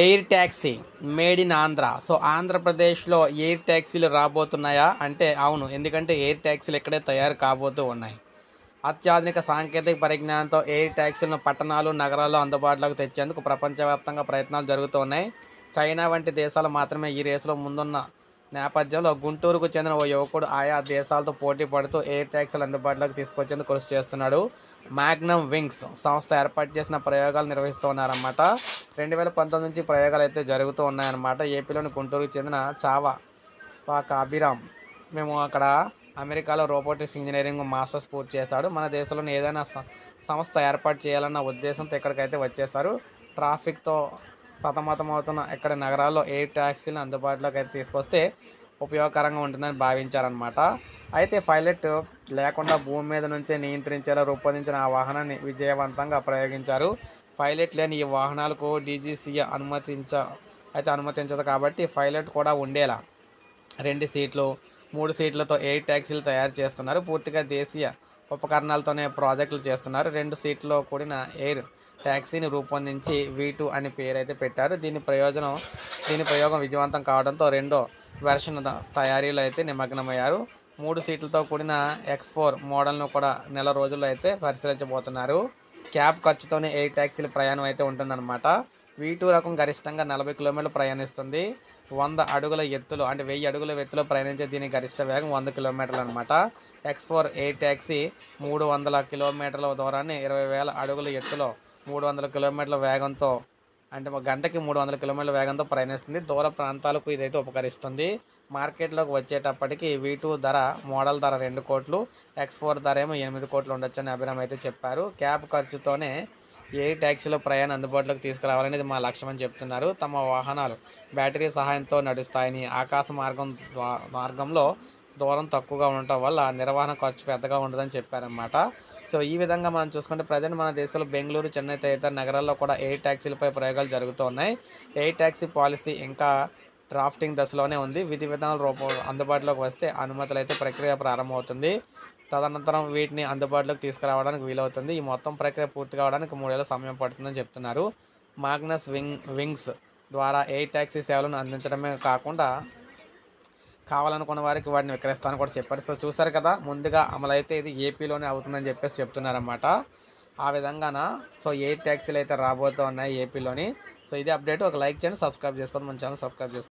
Air taxi made in Andhra. So ఆంధ్రప్రదేశ్లో air ట్యాక్సీలు రాబోతున్నాయా అంటే అవును, ఎందుకంటే ఎయిర్ ట్యాక్సీలు ఇక్కడే తయారు కాబోతూ ఉన్నాయి. అత్యాధునిక సాంకేతిక పరిజ్ఞానంతో ఎయిర్ ట్యాక్సీలను పట్టణాలు, నగరాల్లో అందుబాటులోకి తెచ్చేందుకు ప్రపంచవ్యాప్తంగా ప్రయత్నాలు జరుగుతూ ఉన్నాయి. చైనా వంటి దేశాలు మాత్రమే ఈ రేసులో ముందున్న నేపథ్యంలో గుంటూరుకు చెందిన ఓ యువకుడు ఆయా దేశాలతో పోటీ పడుతూ ఎయిర్ ట్యాక్సీలు అందుబాటులోకి తీసుకొచ్చేందుకు కృషి చేస్తున్నాడు. మ్యాగ్నమ్ వింగ్స్ సంస్థ ఏర్పాటు చేసిన ప్రయోగాలు నిర్వహిస్తూ ఉన్నారన్నమాట. 2019 నుంచి ప్రయోగాలు అయితే జరుగుతూ ఉన్నాయన్నమాట. ఏపీలోని గుంటూరుకు చెందిన చావా పాక అభిరామ్ మేము అక్కడ అమెరికాలో రోబోటిక్స్ ఇంజనీరింగ్ మాస్టర్స్ పూర్తి చేశాడు. మన దేశంలోని ఏదైనా సంస్థ ఏర్పాటు చేయాలన్న ఉద్దేశంతో ఇక్కడికైతే వచ్చేసారు. ట్రాఫిక్తో సతమతమవుతున్న ఇక్కడ నగరాల్లో ఎయిర్ ట్యాక్సీలను అందుబాటులోకి అయితే తీసుకొస్తే ఉపయోగకరంగా ఉంటుందని భావించారనమాట. అయితే పైలట్ లేకుండా భూమి మీద నుంచే నియంత్రించేలా రూపొందించిన ఆ వాహనాన్ని విజయవంతంగా ప్రయోగించారు. పైలట్ లేని ఈ వాహనాలకు డీజీసీఏ అనుమతించదు కాబట్టి పైలట్ కూడా ఉండేలా 2 సీట్లు 3 సీట్లతో ఎయిర్ ట్యాక్సీలు తయారు చేస్తున్నారు. పూర్తిగా దేశీయ ఉపకరణాలతోనే ప్రాజెక్టులు చేస్తున్నారు. 2 సీట్లలో కూడిన ఎయిర్ ట్యాక్సీని రూపొందించి V2 అని పేరు అయితే పెట్టారు. దీని ప్రయోగం విజయవంతం కావడంతో రెండో వెర్షన్ తయారీలో అయితే నిమగ్నమయ్యారు. 3 సీట్లతో కూడిన X4 మోడల్ను కూడా నెల రోజుల్లో అయితే పరిశీలించబోతున్నారు. క్యాబ్ ఖర్చుతోనే ఎయిర్ ట్యాక్సీల ప్రయాణం అయితే ఉంటుందన్నమాట. V2 రకం గరిష్టంగా 40 కిలోమీటర్లు ప్రయాణిస్తుంది. 100 అడుగుల ఎత్తులో అంటే 1000 అడుగుల ఎత్తులో ప్రయాణించే దీని గరిష్ట వేగం 100 కిలోమీటర్లు అనమాట. X4 ఎయిర్ ట్యాక్సీ 300 కిలోమీటర్ల దూరాన్ని 20,000 అడుగుల ఎత్తులో 300 కిలోమీటర్ల వేగంతో అంటే గంటకి 300 కిలోమీటర్ల వేగంతో ప్రయాణిస్తుంది. దూర ప్రాంతాలకు ఇదైతే ఉపకరిస్తుంది. మార్కెట్లోకి వచ్చేటప్పటికి V2 మోడల్ ధర 2 కోట్లు, X4 ధర ఏమో 8 కోట్లు ఉండొచ్చని అభిరామ్ అయితే చెప్పారు. క్యాబ్ ఖర్చుతోనే ఎయిర్ ట్యాక్సీలో ప్రయాణం అందుబాటులోకి తీసుకురావాలనేది మా లక్ష్యం అని చెప్తున్నారు. తమ వాహనాలు బ్యాటరీ సహాయంతో నడుస్తాయని, ఆకాశ మార్గంలో దూరం తక్కువగా ఉండటం వల్ల నిర్వహణ ఖర్చు పెద్దగా ఉండదని చెప్పారన్నమాట. సో ఈ విధంగా మనం చూసుకుంటే ప్రజెంట్ మన దేశంలో బెంగళూరు, చెన్నై తదితర నగరాల్లో కూడా ఎయిర్ ట్యాక్సీలపై ప్రయోగాలు జరుగుతూ ఉన్నాయి. ఎయిర్ ట్యాక్సీ పాలసీ ఇంకా డ్రాఫ్టింగ్ దశలోనే ఉంది. విధి విధానాలు అందుబాటులోకి వస్తే అనుమతులు అయితే ప్రక్రియ ప్రారంభమవుతుంది. తదనంతరం వీటిని అందుబాటులోకి తీసుకురావడానికి వీలవుతుంది. ఈ మొత్తం ప్రక్రియ పూర్తి కావడానికి 3 ఏళ్ల సమయం పడుతుందని చెప్తున్నారు. మాగ్నస్ వింగ్స్ ద్వారా ఎయిర్ ట్యాక్సీ సేవలను అందించడమే కాకుండా కావాలనుకున్న వారికి వాటిని విక్రయిస్తానని కూడా చెప్పారు. సో చూసారు కదా, ముందుగా అమలైతే ఇది ఏపీలోనే అవుతుందని చెప్పేసి చెప్తున్నారన్నమాట. ఆ విధంగాన సో ఎయిర్ ట్యాక్సీలు అయితే రాబోతూ ఉన్నాయి ఏపీలోని. సో ఇది అప్డేట్. ఒక లైక్ చేయండి, సబ్స్క్రైబ్ చేసుకోండి, మన ఛానల్ సబ్స్క్రైబ్ చేసుకోండి.